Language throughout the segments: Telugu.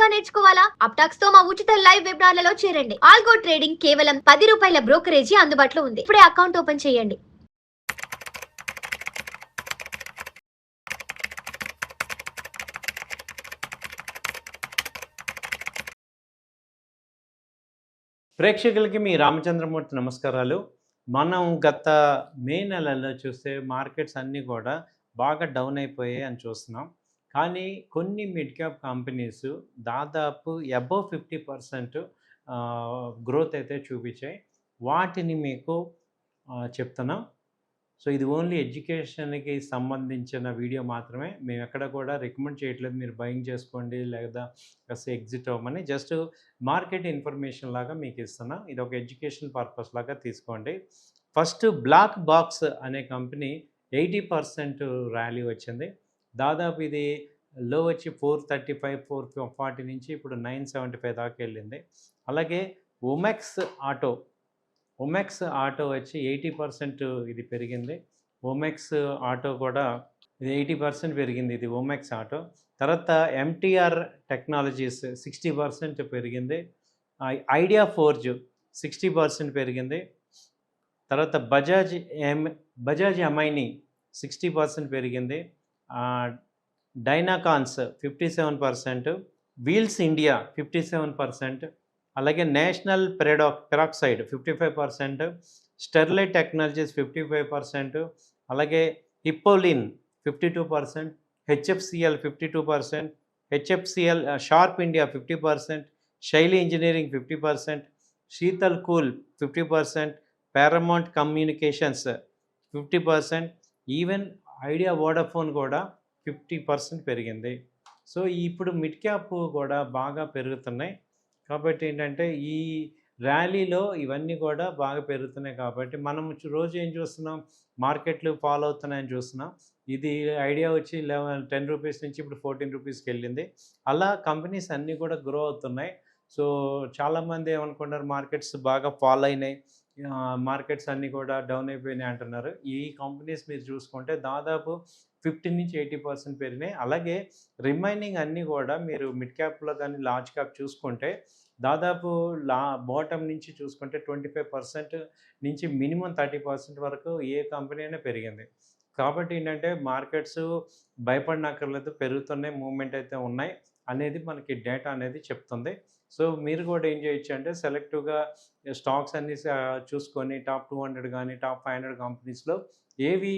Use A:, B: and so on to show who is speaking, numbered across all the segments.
A: గా నేర్చుకోవాలా? అప్టాక్స్ తో మా ఉచిత లైవ్ వెబినార్లలో చేరండి. ఆల్గో ట్రేడింగ్ కేవలం ₹10 బ్రోకరేజీ అందుబాటులో ఉంది. ఇప్పుడే అకౌంట్ ఓపెన్ చేయండి.
B: ప్రేక్షకులకి మీ రామచంద్రమూర్తి నమస్కారాలు. మనం గత మే నెలలో చూస్తే మార్కెట్స్ అన్నీ కూడా బాగా డౌన్ అయిపోయాయి అని చూస్తున్నాం. కానీ కొన్ని మిడ్ క్యాప్ కంపెనీస్ దాదాపు అబోవ్ 50% గ్రోత్ అయితే చూపించాయి. వాటిని మీకు చెప్తున్నాం. సో ఇది ఓన్లీ ఎడ్యుకేషన్కి సంబంధించిన వీడియో మాత్రమే. మేము ఎక్కడ కూడా రికమెండ్ చేయట్లేదు మీరు బయింగ్ చేసుకోండి లేదా కాస్త ఎగ్జిట్ అవ్వమని. జస్ట్ మార్కెట్ ఇన్ఫర్మేషన్ లాగా మీకు ఇస్తున్నాం. ఇది ఒక ఎడ్యుకేషన్ పర్పస్ లాగా తీసుకోండి. ఫస్ట్ బ్లాక్ బాక్స్ అనే కంపెనీ 80% ర్యాలీ వచ్చింది. దాదాపు ఇది లో వచ్చి 435 440 నుంచి ఇప్పుడు 975 దాకా వెళ్ళింది. అలాగే ఒమెక్స్ ఆటో వచ్చి 80% ఇది పెరిగింది. ఒమెక్స్ ఆటో కూడా ఇది 80% పెరిగింది. ఇది ఒమెక్స్ ఆటో. తర్వాత ఎంటీఆర్ టెక్నాలజీస్ 60% పెరిగింది. ఐడియా ఫోర్జ్ 60% పెరిగింది. తర్వాత బజాజ్ ఎమైనీ 60% పెరిగింది. డైనాకాన్స్ 57%, వీల్స్ ఇండియా 57%, అలాగే నేషనల్ పెరాక్సైడ్ 55%, స్టెర్లైట్ టెక్నాలజీస్ 55%, అలాగే హిప్పోలిన్ 52%, హెచ్ఎఫ్సిఎల్ 52%, హెచ్ఎఫ్సిఎల్ షార్ప్ ఇండియా 50%, శైలి engineering 50%, Sheetal cool 50%, Paramount communications 50%, even idea Vodafone కూడా 50% పెరిగింది. సో ఇప్పుడు మిడ్ క్యాప్ కూడా బాగా పెరుగుతున్నాయి. కాబట్టి ఏంటంటే ఈ ర్యాలీలో ఇవన్నీ కూడా బాగా పెరుగుతున్నాయి. కాబట్టి మనం రోజు ఏం చూస్తున్నాం, మార్కెట్లు ఫాలో అవుతున్నాయని చూస్తున్నాం. ఇది ఐడియా వచ్చి 10 రూపీస్ నుంచి ఇప్పుడు 14 రూపీస్కి వెళ్ళింది. అలా కంపెనీస్ అన్నీ కూడా గ్రో అవుతున్నాయి. సో చాలామంది ఏమనుకుంటారు మార్కెట్స్ బాగా ఫాలో అయినాయి, మార్కెట్స్ అన్నీ కూడా డౌన్ అయిపోయినాయి అంటున్నారు. ఈ కంపెనీస్ మీరు చూసుకుంటే దాదాపు 50-80% పెరిగినాయి. అలాగే రిమైనింగ్ అన్నీ కూడా మీరు మిడ్ క్యాప్లో కానీ లార్జ్ క్యాప్ చూసుకుంటే దాదాపు బాటమ్ నుంచి చూసుకుంటే 25% నుంచి మినిమం 30% వరకు ఏ కంపెనీ అయినా పెరిగింది. కాబట్టి ఏంటంటే మార్కెట్స్ భయపడనక్కర్లేదు, పెరుగుతున్నాయి, మూవ్మెంట్ అయితే ఉన్నాయి అనేది మనకి డేటా అనేది చెప్తుంది. సో మీరు కూడా ఏం చేయొచ్చు అంటే సెలెక్టివ్గా స్టాక్స్ అన్నీ చూసుకొని టాప్ 200 కానీ టాప్ 500 కంపెనీస్లో ఏవి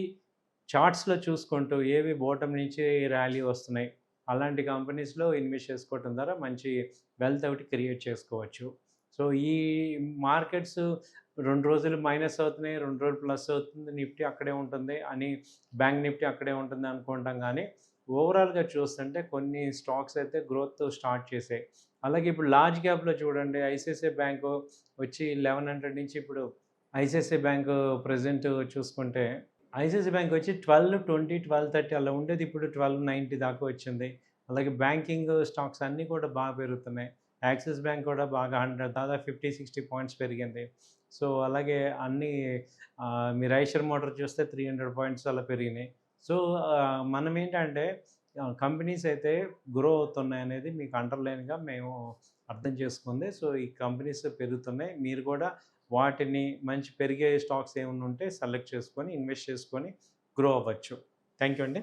B: చార్ట్స్లో చూసుకుంటూ ఏవి బాటమ్ నుంచి ర్యాలీ వస్తున్నాయి అలాంటి కంపెనీస్లో ఇన్వెస్ట్ చేసుకోవటం ద్వారా మంచి వెల్త్ ఒకటి క్రియేట్ చేసుకోవచ్చు. సో ఈ మార్కెట్స్ 2 రోజులు మైనస్ అవుతున్నాయి, 2 రోజులు ప్లస్ అవుతుంది, నిఫ్టీ అక్కడే ఉంటుంది అని, బ్యాంక్ నిఫ్టీ అక్కడే ఉంటుంది అనుకుంటాం. కానీ ఓవరాల్గా చూస్తుంటే కొన్ని స్టాక్స్ అయితే గ్రోత్ స్టార్ట్ చేసాయి. అలాగే ఇప్పుడు లార్జ్ క్యాప్లో చూడండి, ఐసిఐసిఐ బ్యాంకు వచ్చి 1100 నుంచి ఇప్పుడు ఐసిఐసిఐ బ్యాంకు ప్రజెంట్ చూసుకుంటే ఐసిఐసిఐ బ్యాంక్ వచ్చి 1220 1230 అలా ఉండేది, ఇప్పుడు 1290 దాకా వచ్చింది. అలాగే బ్యాంకింగ్ స్టాక్స్ అన్నీ కూడా బాగా పెరుగుతున్నాయి. యాక్సిస్ బ్యాంక్ కూడా బాగా దాదాపు 50-60 పాయింట్స్ పెరిగింది. సో అలాగే అన్నీ మీరు ఐషర్ మోటార్ చూస్తే 300 పాయింట్స్ అలా పెరిగినాయి. సో మనం ఏంటంటే కంపెనీస్ అయితే గ్రో అవుతున్నాయి అనేది మీకు అండర్లైన్గా మేము అర్థం చేసుకుంది. సో ఈ కంపెనీస్ పెరుగుతున్నాయి, మీరు కూడా వాటిని మంచి పెరిగే స్టాక్స్ ఏమైనా ఉంటే సెలెక్ట్ చేసుకొని ఇన్వెస్ట్ చేసుకొని గ్రో అవ్వచ్చు. థ్యాంక్ యూ అండి.